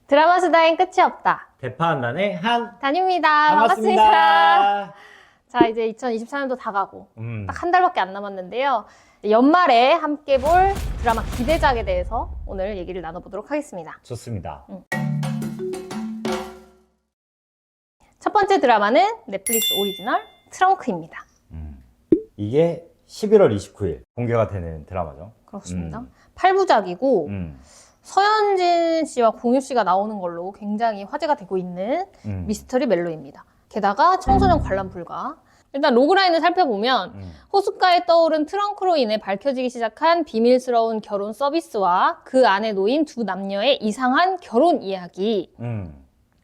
드라마 수다엔 끝이 없다. 대파한단의 한 단입니다. 반갑습니다. 자, 이제 2024년도 다 가고 딱 한 달밖에 안 남았는데요. 연말에 함께 볼 드라마 기대작에 대해서 오늘 얘기를 나눠보도록 하겠습니다. 좋습니다. 첫 번째 드라마는 넷플릭스 오리지널 트렁크입니다. 이게 11월 29일 공개가 되는 드라마죠. 그렇습니다. 8부작이고 서현진 씨와 공유 씨가 나오는 걸로 굉장히 화제가 되고 있는 미스터리 멜로입니다. 게다가 청소년 관람 불가. 일단 로그라인을 살펴보면 호숫가에 떠오른 트렁크로 인해 밝혀지기 시작한 비밀스러운 결혼 서비스와 그 안에 놓인 두 남녀의 이상한 결혼 이야기.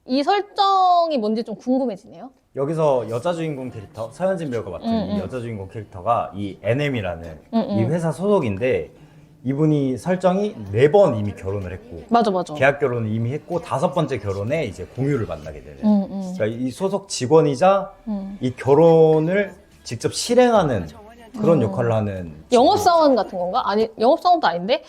이 설정이 뭔지 좀 궁금해지네요. 여기서 여자 주인공 캐릭터, 서현진 배우가 맡은 이 여자 주인공 캐릭터가 이 NM이라는 이 회사 소속인데, 이분이 설정이 4번 이미 결혼을 했고, 맞아. 계약 결혼을 이미 했고 5번째 결혼에 이제 공유를 만나게 되는 그러니까 이 소속 직원이자 이 결혼을 직접 실행하는 그런 역할을 하는 영업사원 같은 건가? 아니, 영업사원도 아닌데?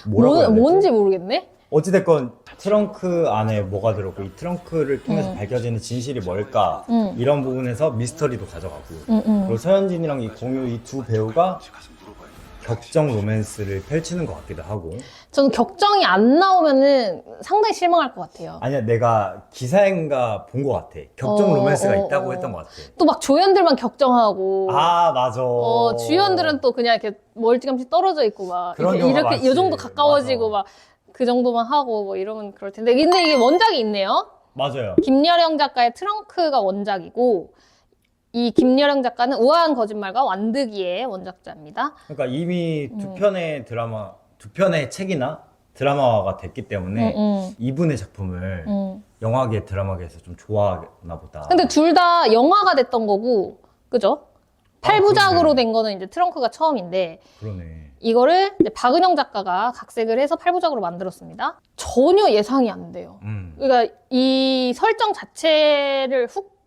뭐라고 해야 되지? 뭔지 모르겠네? 어찌됐건 트렁크 안에 뭐가 들었고 이 트렁크를 통해서 밝혀지는 진실이 뭘까, 이런 부분에서 미스터리도 가져가고, 그리고 서현진이랑 이 공유 이 두 배우가 격정 로맨스를 펼치는 것 같기도 하고. 저는 격정이 안 나오면은 상당히 실망할 것 같아요. 아니야, 내가 기사인가 본 것 같아. 격정 로맨스가 있다고 했던 것 같아. 또 막 조연들만 격정하고. 아, 맞아. 주연들은 또 그냥 이렇게 멀찌감치 떨어져 있고 막 그런 이렇게 경우가 많지. 이 정도 가까워지고 맞아. 막 그 정도만 하고 뭐 이러면 그럴 텐데. 근데 이게 원작이 있네요. 맞아요. 김여령 작가의 트렁크가 원작이고, 이 김여령 작가는 우아한 거짓말과 완득이의 원작자입니다. 그러니까 이미 두 편의 책이나 드라마가 됐기 때문에 이분의 작품을 영화계, 드라마계에서 좀 좋아하나 보다. 근데 둘 다 영화가 됐던 거고, 그죠? 8부작으로 그러네. 된 거는 이제 트렁크가 처음인데, 그러네. 이거를 이제 박은영 작가가 각색을 해서 8부작으로 만들었습니다. 전혀 예상이 안 돼요. 그러니까 이 설정 자체를 훅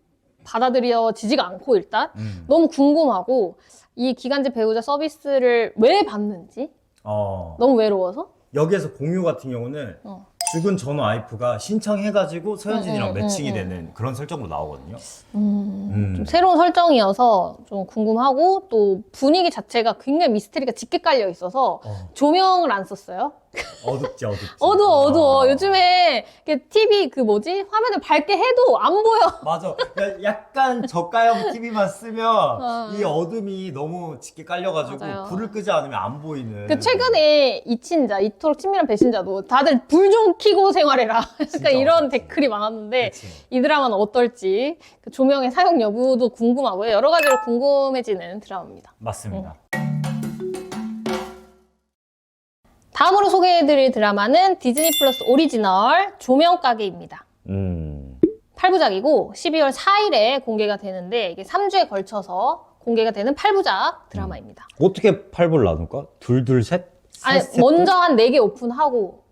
받아들여지지가 않고, 일단 너무 궁금하고, 이 기간제 배우자 서비스를 왜 받는지 너무 외로워서. 여기에서 공유 같은 경우는 죽은 전 와이프가 신청해가지고 서현진이랑 매칭이 되는 그런 설정으로 나오거든요. 좀 새로운 설정이어서 좀 궁금하고, 또 분위기 자체가 굉장히 미스테리가 짙게 깔려 있어서 조명을 안 썼어요. 어둡지. 어두워. 요즘에 TV 화면을 밝게 해도 안 보여. 맞아. 약간 저가형 TV만 쓰면 이 어둠이 너무 짙게 깔려가지고 맞아요. 불을 끄지 않으면 안 보이는. 최근에 이친자, 이토록 친밀한 배신자도 다들 불 좀 켜고 생활해라. 진짜 이런 맞았어. 댓글이 많았는데, 그치. 이 드라마는 어떨지, 그 조명의 사용 여부도 궁금하고요. 여러 가지로 궁금해지는 드라마입니다. 맞습니다. 다음으로 소개해드릴 드라마는 디즈니 플러스 오리지널 조명가게입니다. 8부작이고 12월 4일에 공개가 되는데, 이게 3주에 걸쳐서 공개가 되는 8부작 드라마입니다. 어떻게 8부를 나눌까? 둘, 셋? 아니, 먼저 한 4개 오픈하고,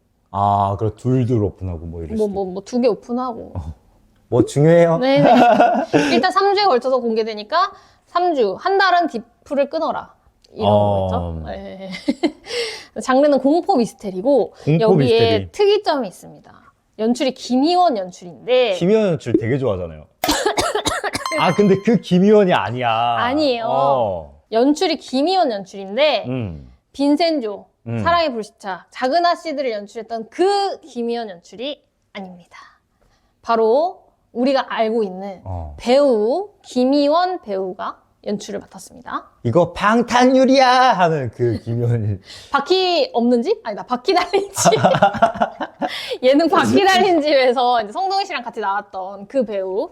그래. 둘 오픈하고 뭐 이럴 수도. 뭐 2개 오픈하고. 뭐 중요해요? 네네. 일단 3주에 걸쳐서 공개되니까 3주, 한 달은 디프를 끊어라. 이런 거겠죠? 네. 장르는 공포 미스테리고, 공포 여기에 미스테리. 특이점이 있습니다. 연출이 김희원 연출인데, 김희원 연출 되게 좋아하잖아요. 근데 그 김희원이 아니야. 아니에요. 연출이 김희원 연출인데, 빈센조, 사랑의 불시착, 작은 아씨들을 연출했던 그 김희원 연출이 아닙니다. 바로 우리가 알고 있는 배우 김희원 배우가 연출을 맡았습니다. 이거 방탄유리야 하는 그 김희원이. 바퀴 없는 집? 아니다, 바퀴 달린 집. 예능 바퀴 달린 집에서 이제 성동희 씨랑 같이 나왔던 그 배우.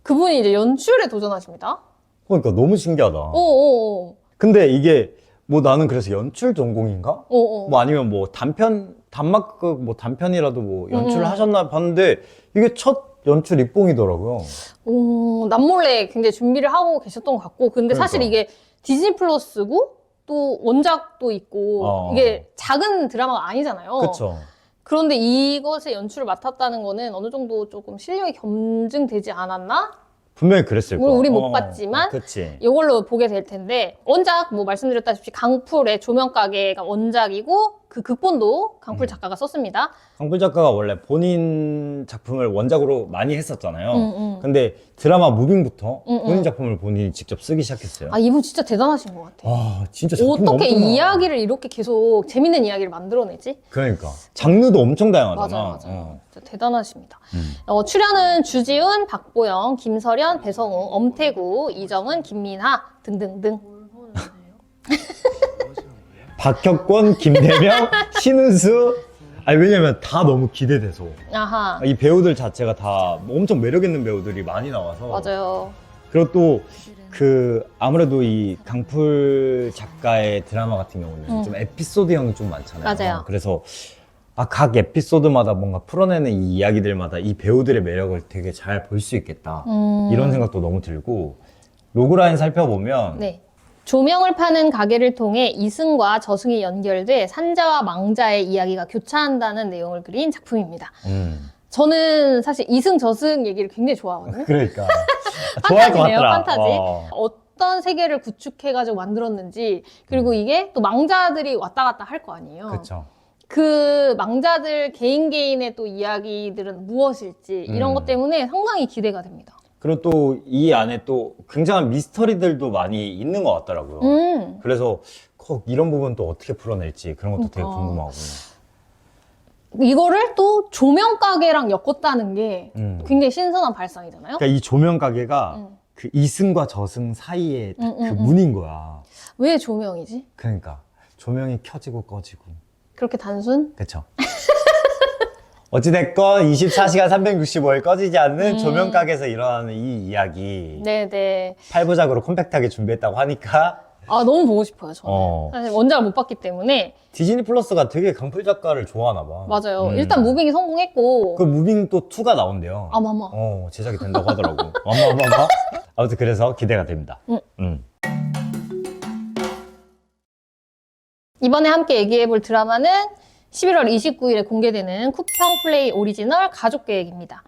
그분이 이제 연출에 도전하십니다. 그러니까 너무 신기하다. 오오오. 근데 이게 뭐 나는 그래서 연출 전공인가? 뭐 아니면 뭐 단막극 뭐 단편이라도 뭐 연출을 하셨나 봤는데, 이게 첫 연출 입봉이더라고요. 남몰래 굉장히 준비를 하고 계셨던 것 같고, 근데 사실 그러니까. 이게 디즈니 플러스고 또 원작도 있고 이게 작은 드라마가 아니잖아요. 그쵸. 그런데 이것의 연출을 맡았다는 거는 어느 정도 조금 실력이 검증되지 않았나? 분명히 그랬을 거야. 우리 못 봤지만 그치. 이걸로 보게 될 텐데, 원작 뭐 말씀드렸다시피 강풀의 조명가게가 원작이고, 그 극본도 강풀 작가가 썼습니다. 강풀 작가가 원래 본인 작품을 원작으로 많이 했었잖아요. 근데 드라마 무빙부터 본인 작품을 본인이 직접 쓰기 시작했어요. 아, 이분 진짜 대단하신 것 같아요. 와, 진짜 작품 어떻게 엄청 많아. 이야기를 이렇게 계속 재밌는 이야기를 만들어내지? 그러니까 장르도 엄청 다양하잖아. 맞아요. 진짜 대단하십니다. 출연은 주지훈, 박보영, 김설현, 배성우, 엄태구, 이정은, 김민하 등등등. 박혁권, 김대명, 신은수. 아니 왜냐면 다 너무 기대돼서 아하, 이 배우들 자체가 다 엄청 매력 있는 배우들이 많이 나와서 맞아요. 그리고 또 그 아무래도 이 강풀 작가의 드라마 같은 경우는 좀 에피소드형이 좀 많잖아요. 맞아요. 그래서 각 에피소드마다 뭔가 풀어내는 이 이야기들마다 이 배우들의 매력을 되게 잘 볼 수 있겠다 이런 생각도 너무 들고 로그라인 살펴보면 네. 조명을 파는 가게를 통해 이승과 저승이 연결돼 산자와 망자의 이야기가 교차한다는 내용을 그린 작품입니다. 저는 사실 이승, 저승 얘기를 굉장히 좋아하거든요. 그러니까 좋아할 것 판타지네요, 같더라. 판타지. 어떤 세계를 구축해가지고 만들었는지, 그리고 이게 또 망자들이 왔다 갔다 할 거 아니에요. 그렇죠. 그 망자들 개인의 또 이야기들은 무엇일지 이런 것 때문에 상당히 기대가 됩니다. 그리고 또 이 안에 또 굉장한 미스터리들도 많이 있는 것 같더라고요. 그래서 이런 부분 또 어떻게 풀어낼지 그런 것도 되게 궁금하고. 이거를 또 조명 가게랑 엮었다는 게 굉장히 신선한 발상이잖아요. 그러니까 이 조명 가게가 그 이승과 저승 사이에 그 문인 거야. 왜 조명이지? 그러니까 조명이 켜지고 꺼지고. 그렇게 단순? 그쵸. 어찌됐건 24시간 365일 꺼지지 않는 조명 가게에서 일어나는 이 이야기. 네네. 8부작으로 컴팩트하게 준비했다고 하니까 아, 너무 보고 싶어요, 저는. 사실 원작을 못 봤기 때문에. 디즈니 플러스가 되게 강풀 작가를 좋아하나 봐. 맞아요. 일단 무빙이 성공했고. 그 무빙 또 2가 나온대요. 아마마. 제작이 된다고 하더라고. 어마어마마. 아무튼 그래서 기대가 됩니다. 이번에 함께 얘기해볼 드라마는 11월 29일에 공개되는 쿠팡 플레이 오리지널 가족 계획입니다.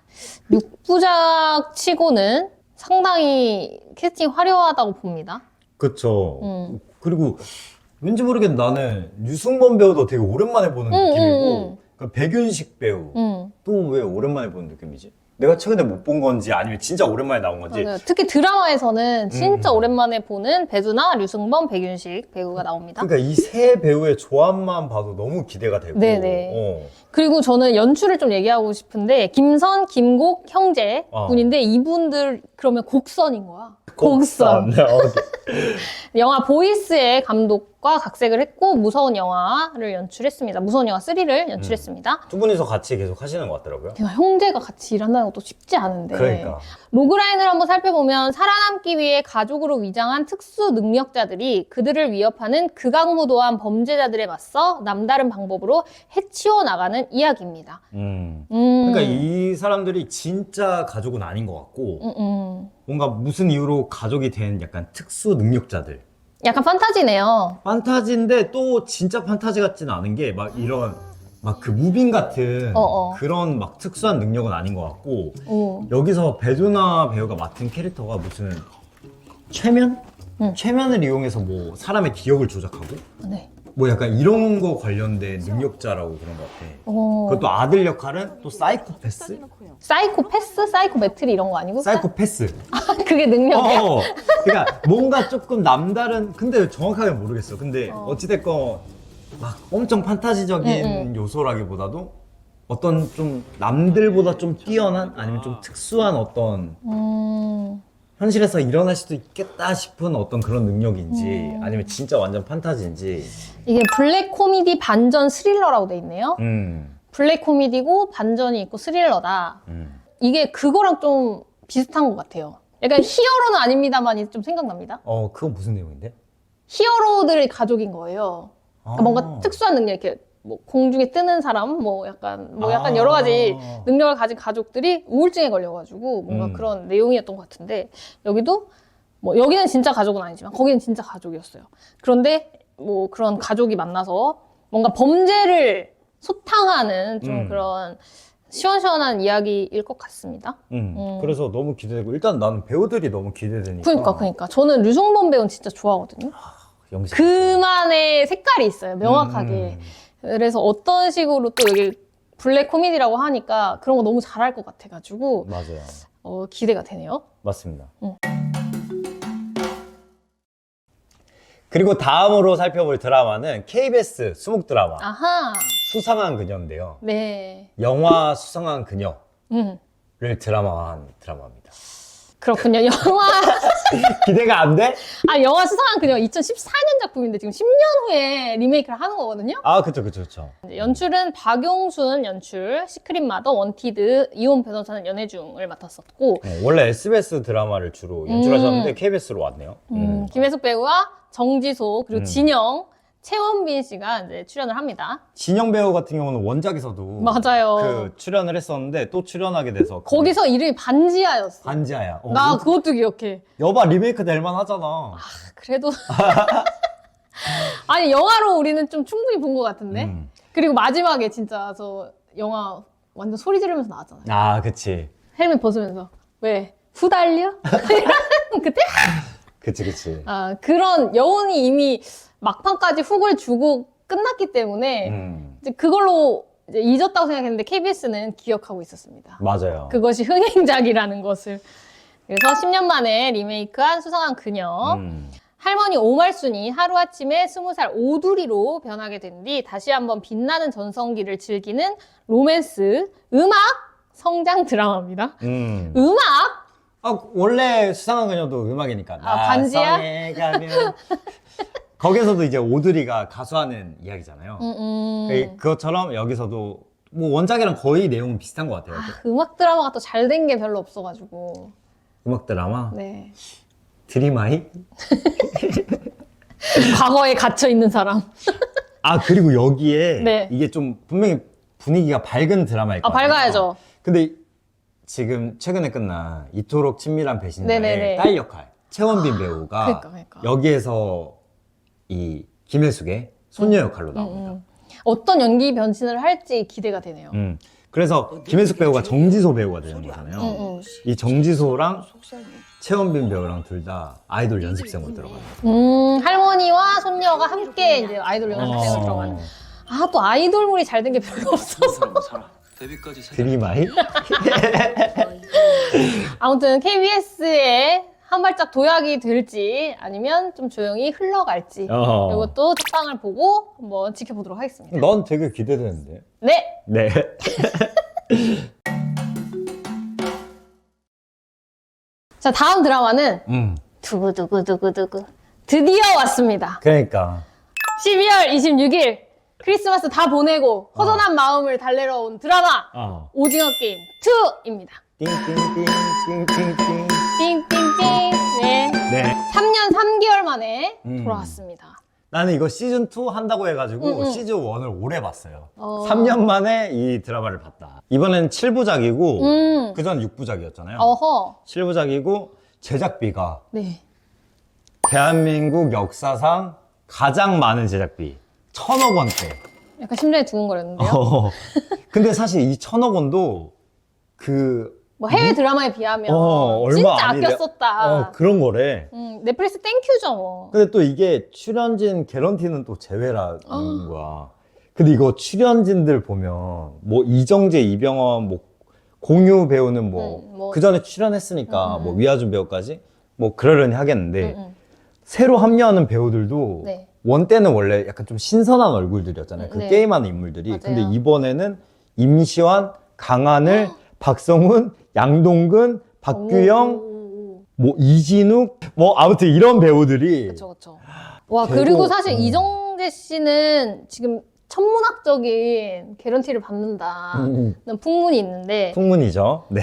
6부작 치고는 상당히 캐스팅 화려하다고 봅니다. 그쵸. 그리고 왠지 모르겠는데 나는 유승범 배우도 되게 오랜만에 보는 느낌이고 그 백윤식 배우 또 왜 오랜만에 보는 느낌이지? 내가 최근에 못 본 건지 아니면 진짜 오랜만에 나온 건지. 맞아요. 특히 드라마에서는 진짜 오랜만에 보는 배두나, 류승범, 백윤식 배우가 나옵니다. 그러니까 이 세 배우의 조합만 봐도 너무 기대가 되고. 네네. 그리고 저는 연출을 좀 얘기하고 싶은데 김선, 김곡 형제 분인데 이분들 그러면 곡선인 거야. 곡선. 영화 보이스의 감독과 각색을 했고 무서운 영화를 연출했습니다. 무서운 영화 3를 연출했습니다. 두 분이서 같이 계속 하시는 것 같더라고요. 그러니까 형제가 같이 일한다는 것도 쉽지 않은데. 그러니까. 로그라인을 한번 살펴보면 살아남기 위해 가족으로 위장한 특수 능력자들이 그들을 위협하는 극악무도한 범죄자들에 맞서 남다른 방법으로 해치워 나가는 이야기입니다. 그러니까 이 사람들이 진짜 가족은 아닌 것 같고 뭔가 무슨 이유로 가족이 된 약간 특수 능력자들. 약간 판타지네요. 판타지인데 또 진짜 판타지 같진 않은 게 막 이런 막 그 무빙 같은 그런 막 특수한 능력은 아닌 것 같고 여기서 배두나 배우가 맡은 캐릭터가 무슨 최면? 최면을 이용해서 뭐 사람의 기억을 조작하고 네. 뭐 약간 이런 거 관련된 능력자라고 그런 것 같아. 그것도 아들 역할은 또 사이코패스? 사이코패스? 사이코메트리 이런 거 아니고? 사이코패스. 그게 능력이야? 그러니까 뭔가 조금 남다른, 근데 정확하게 모르겠어. 근데 어찌됐건 막 엄청 판타지적인 요소라기보다도 어떤 좀 남들보다 좀 뛰어난 아니면 좀 특수한 어떤 현실에서 일어날 수도 있겠다 싶은 어떤 그런 능력인지 아니면 진짜 완전 판타지인지. 이게 블랙 코미디 반전 스릴러라고 돼 있네요. 블랙 코미디고 반전이 있고 스릴러다. 이게 그거랑 좀 비슷한 것 같아요. 약간 히어로는 아닙니다만이 좀 생각납니다. 그건 무슨 내용인데? 히어로들의 가족인 거예요. 그러니까 뭔가 특수한 능력, 이렇게 뭐 공중에 뜨는 사람, 뭐 약간 여러 가지 능력을 가진 가족들이 우울증에 걸려가지고 뭔가 그런 내용이었던 것 같은데 여기도 뭐 여기는 진짜 가족은 아니지만 거기는 진짜 가족이었어요. 그런데 뭐 그런 가족이 만나서 뭔가 범죄를 소탕하는 좀 그런 시원시원한 이야기일 것 같습니다. 그래서 너무 기대되고 일단 나는 배우들이 너무 기대되니까. 그러니까 저는 류승범 배우는 진짜 좋아하거든요. 영식. 그만의 색깔이 있어요, 명확하게. 그래서 어떤 식으로 또 여기 블랙 코미디라고 하니까 그런 거 너무 잘할 것 같아가지고 맞아요. 기대가 되네요. 맞습니다. 응. 그리고 다음으로 살펴볼 드라마는 KBS 수목 드라마 아하. 수상한 그녀인데요. 네. 영화 수상한 그녀를 음. 드라마화한 드라마입니다. 그렇군요. 기대가 안 돼? 영화 수상한 그녀 2014년 작품인데 지금 10년 후에 리메이크를 하는 거거든요. 아, 그쵸. 이제 연출은 박용순 연출, 시크릿 마더, 원티드, 이혼 변호사는 연애중을 맡았었고, 원래 SBS 드라마를 주로 연출하셨는데 KBS로 왔네요. 김혜숙 배우와 정지소, 그리고 진영, 최원빈 씨가 이제 출연을 합니다. 진영 배우 같은 경우는 원작에서도 맞아요. 그 출연을 했었는데 또 출연하게 돼서 거기서 이름이 반지하였어. 반지하야. 나 그것도 기억해. 여봐, 리메이크 될 만하잖아. 그래도 아니 영화로 우리는 좀 충분히 본 것 같은데. 그리고 마지막에 진짜 저 영화 완전 소리 지르면서 나왔잖아요. 아, 그치. 헬멧 벗으면서 왜 후달려? 그때? 그치. 그런 여운이 이미 막판까지 훅을 주고 끝났기 때문에 이제 그걸로 이제 잊었다고 생각했는데 KBS는 기억하고 있었습니다. 맞아요. 그것이 흥행작이라는 것을. 그래서 10년 만에 리메이크한 수상한 그녀. 할머니 오말순이 하루아침에 20살 오두리로 변하게 된 뒤 다시 한번 빛나는 전성기를 즐기는 로맨스, 음악, 성장 드라마입니다. 음악? 원래 수상한 그녀도 음악이니까. 반지야? 나성에 가면 거기서도 이제 오드리가 가수하는 이야기잖아요. 그것처럼 여기서도 뭐 원작이랑 거의 내용은 비슷한 것 같아요. 음악 드라마가 또 잘 된 게 별로 없어가지고. 음악 드라마? 네. 드림아이? 과거에 갇혀 있는 사람. 그리고 여기에 네. 이게 좀 분명히 분위기가 밝은 드라마일 것 같아요. 밝아야죠. 근데 지금 최근에 끝난 이토록 친밀한 배신자의 네네네. 딸 역할 최원빈 배우가 그러니까. 여기에서 이 김혜숙의 손녀 역할로 나옵니다. 어떤 연기 변신을 할지 기대가 되네요. 그래서 김혜숙 배우가 정지소 배우가 되는 거잖아요. 이 정지소랑 최원빈 배우랑 둘 다 아이돌 연습생으로 들어가요. 할머니와 손녀가 함께 이제 아이돌 연습생으로 들어가는. 또 아이돌물이 잘 된 게 별로 없어서. 드림아이? 아무튼 KBS에 한 발짝 도약이 될지 아니면 좀 조용히 흘러갈지 이것도 첫방을 보고 한번 지켜보도록 하겠습니다. 넌 되게 기대되는데. 네. 네. 자, 다음 드라마는 두구두구두구두구 드디어 왔습니다. 그러니까 12월 26일 크리스마스 다 보내고 허전한 마음을 달래러 온 드라마 오징어 게임 2입니다. 띵띵띵띵띵띵. 띵띵띵. 네. 3년 3개월 만에 돌아왔습니다. 나는 이거 시즌2 한다고 해가지고 시즌1을 오래 봤어요. 3년 만에 이 드라마를 봤다. 이번엔 7부작이고 그전 6부작이었잖아요. 7부작이고 제작비가 네. 대한민국 역사상 가장 많은 제작비 1,000억 원대. 약간 심장이 두근거렸는데요. 근데 sa실 이 1,000억 원도 뭐 해외 드라마에 비하면 얼마 진짜 아니래. 아껴 썼다. 그런 거래. 넷플릭스 땡큐죠 뭐. 근데 또 이게 출연진 개런티는 또 제외라는 거야. 근데 이거 출연진들 보면 뭐 이정재, 이병헌, 뭐 공유 배우는 뭐 그 전에 출연했으니까 뭐 위아준 배우까지 뭐 그러려니 하겠는데 새로 합류하는 배우들도 네. 원 때는 원래 약간 좀 신선한 얼굴들이었잖아요. 그 네. 게임하는 인물들이. 맞아요. 근데 이번에는 임시완, 강하늘, 박성훈, 양동근, 박규영, 뭐 이진욱, 뭐 아무튼 이런 배우들이. 그쵸. 와, 그리고 사실 이정재 씨는 지금 천문학적인 개런티를 받는다는 풍문이 있는데. 풍문이죠. 네.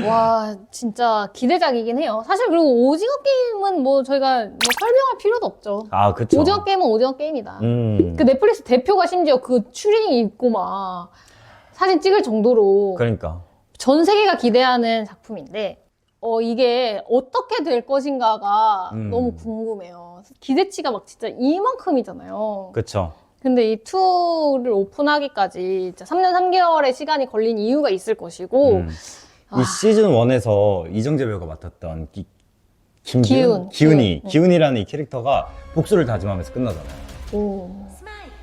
와, 진짜 기대작이긴 해요. 사실 그리고 오징어 게임은 뭐 저희가 뭐 설명할 필요도 없죠. 그쵸. 오징어 게임은 오징어 게임이다. 그 넷플릭스 대표가 심지어 그 추리닝 입고 막 사진 찍을 정도로. 그러니까. 전 세계가 기대하는 작품인데, 이게 어떻게 될 것인가가 너무 궁금해요. 기대치가 막 진짜 이만큼이잖아요. 그쵸. 근데 이 2를 오픈하기까지 진짜 3년 3개월의 시간이 걸린 이유가 있을 것이고, 이 시즌 1에서 이정재 배우가 맡았던 기훈이라는 이 캐릭터가 복수를 다짐하면서 끝나잖아요.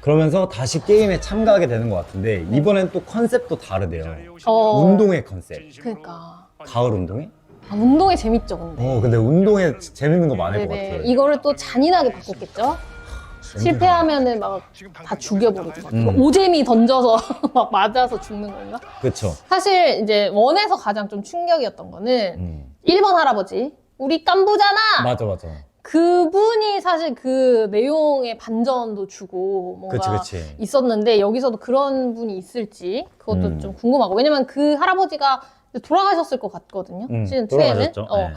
그러면서 다시 게임에 참가하게 되는 것 같은데 이번엔 또 컨셉도 다르대요. 운동의 컨셉. 그러니까 가을 운동회? 운동이 재밌죠, 근데. 근데 운동에 재밌는 거 많을 것 네네. 같아요. 이거를 또 잔인하게 바꿨겠죠? 실패하면은 막 다 죽여버리고 막 오재미 던져서 막 맞아서 죽는 건가? 그쵸. 사실 이제 원에서 가장 좀 충격이었던 거는 1번 할아버지 우리 깐부잖아. 맞아. 그분이 사실 그 내용의 반전도 주고 뭔가 그치. 있었는데 여기서도 그런 분이 있을지 그것도 좀 궁금하고 왜냐면 그 할아버지가 돌아가셨을 것 같거든요. 시즌 2에는. 돌아가셨죠. 네.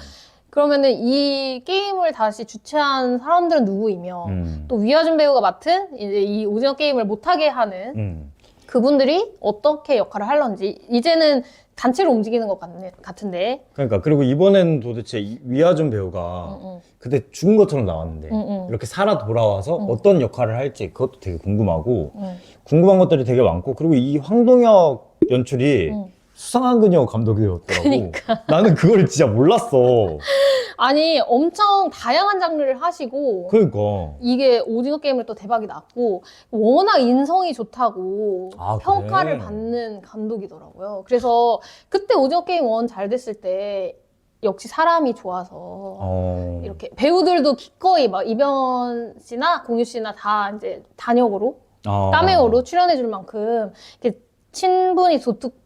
그러면은 이 게임을 다시 주최한 사람들은 누구이며 또 위아준 배우가 맡은 이제 이 오징어 게임을 못하게 하는 그분들이 어떻게 역할을 할런지 이제는 단체로 움직이는 것 같은데. 그러니까 그리고 이번엔 도대체 위아준 배우가 그때 죽은 것처럼 나왔는데 이렇게 살아 돌아와서 어떤 역할을 할지 그것도 되게 궁금하고 궁금한 것들이 되게 많고 그리고 이 황동혁 연출이 수상한 그녀 감독이었더라고. 그러니까. 나는 그걸 진짜 몰랐어. 아니 엄청 다양한 장르를 하시고 그러니까. 이게 오징어 게임을 또 대박이 났고 워낙 인성이 좋다고 아, 평가를 그래? 받는 감독이더라고요. 그래서 그때 오징어 게임 1 잘 됐을 때 역시 사람이 좋아서 이렇게 배우들도 기꺼이 막 이병헌 씨나 공유 씨나 다 이제 단역으로 카메오로 출연해줄 만큼 이렇게 친분이 두텁고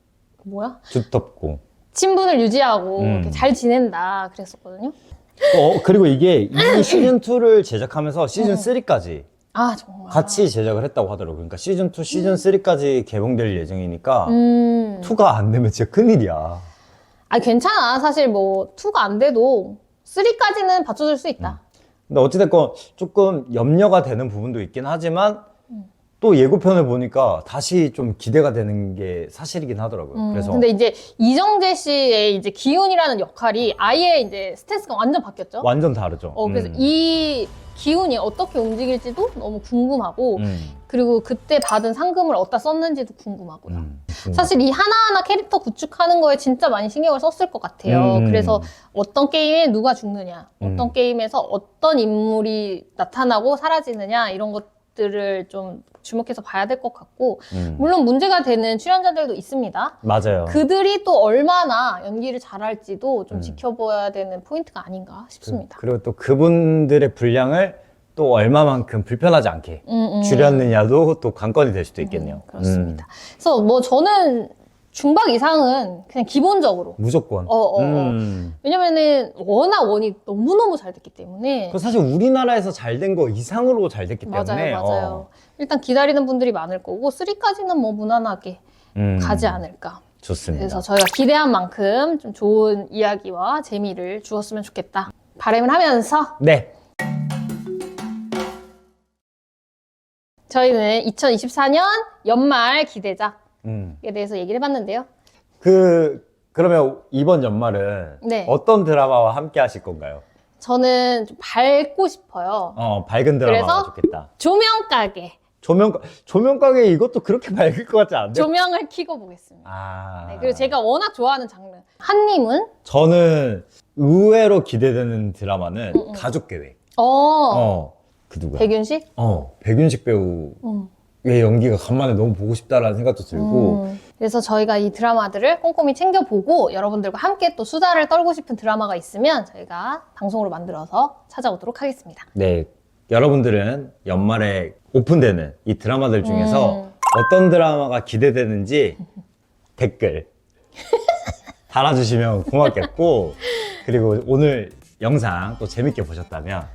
친분을 유지하고 이렇게 잘 지낸다 그랬었거든요. 그리고 이게 이 시즌2를 제작하면서 시즌3까지 아 정말 같이 제작을 했다고 하더라고요. 그러니까 시즌2, 시즌3까지 개봉될 예정이니까 2가 안 되면 진짜 큰일이야. 아 괜찮아. 사실 뭐 2가 안 돼도 3까지는 받쳐줄 수 있다. 근데 어찌됐건 조금 염려가 되는 부분도 있긴 하지만 또 예고편을 보니까 다시 좀 기대가 되는 게 사실이긴 하더라고요. 그래서 근데 이제 이정재 씨의 이제 기훈이라는 역할이 아예 이제 스탠스가 완전 바뀌었죠. 완전 다르죠. 그래서 이 기훈이 어떻게 움직일지도 너무 궁금하고 그리고 그때 받은 상금을 어디다 썼는지도 궁금하고요. 사실 이 하나하나 캐릭터 구축하는 거에 진짜 많이 신경을 썼을 것 같아요. 그래서 어떤 게임에 누가 죽느냐, 어떤 게임에서 어떤 인물이 나타나고 사라지느냐 이런 것들을 좀 주목해서 봐야 될 것 같고 물론 문제가 되는 출연자들도 있습니다. 맞아요. 그들이 또 얼마나 연기를 잘할지도 좀 지켜봐야 되는 포인트가 아닌가 싶습니다. 그리고 또 그분들의 분량을 또 얼마만큼 불편하지 않게 줄였느냐도 또 관건이 될 수도 있겠네요. 그렇습니다. 그래서 뭐 저는 중박 이상은 그냥 기본적으로 무조건. 왜냐면은 워낙 원이 너무너무 잘 됐기 때문에 그 사실 우리나라에서 잘 된 거 이상으로 잘 됐기 때문에 맞아요. 일단 기다리는 분들이 많을 거고 3까지는 뭐 무난하게 가지 않을까. 좋습니다. 그래서 저희가 기대한 만큼 좀 좋은 이야기와 재미를 주었으면 좋겠다. 바람을 하면서 네. 저희는 2024년 연말 기대작에 대해서 얘기를 해봤는데요. 그러면 이번 연말은 네. 어떤 드라마와 함께 하실 건가요? 저는 좀 밝고 싶어요. 밝은 드라마가 그래서 좋겠다. 조명가게. 조명가게 이것도 그렇게 밝을 것 같지 않은데? 조명을 켜고 보겠습니다. 아. 네, 그리고 제가 워낙 좋아하는 장르. 한님은? 저는 의외로 기대되는 드라마는 가족계획. 그 누구야? 백윤식? 백윤식 배우의 연기가 간만에 너무 보고 싶다라는 생각도 들고. 그래서 저희가 이 드라마들을 꼼꼼히 챙겨보고 여러분들과 함께 또 수다를 떨고 싶은 드라마가 있으면 저희가 방송으로 만들어서 찾아오도록 하겠습니다. 네. 여러분들은 연말에 오픈되는 이 드라마들 중에서 어떤 드라마가 기대되는지 댓글 달아주시면 고맙겠고, 그리고 오늘 영상 또 재밌게 보셨다면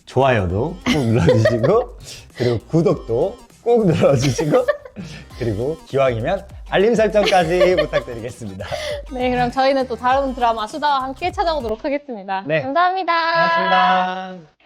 좋아요도 꼭 눌러주시고, 그리고 구독도 꼭 눌러주시고, 그리고 기왕이면 알림 설정까지 부탁드리겠습니다. 네, 그럼 저희는 또 다른 드라마 수다와 함께 찾아오도록 하겠습니다. 네. 감사합니다. 고맙습니다.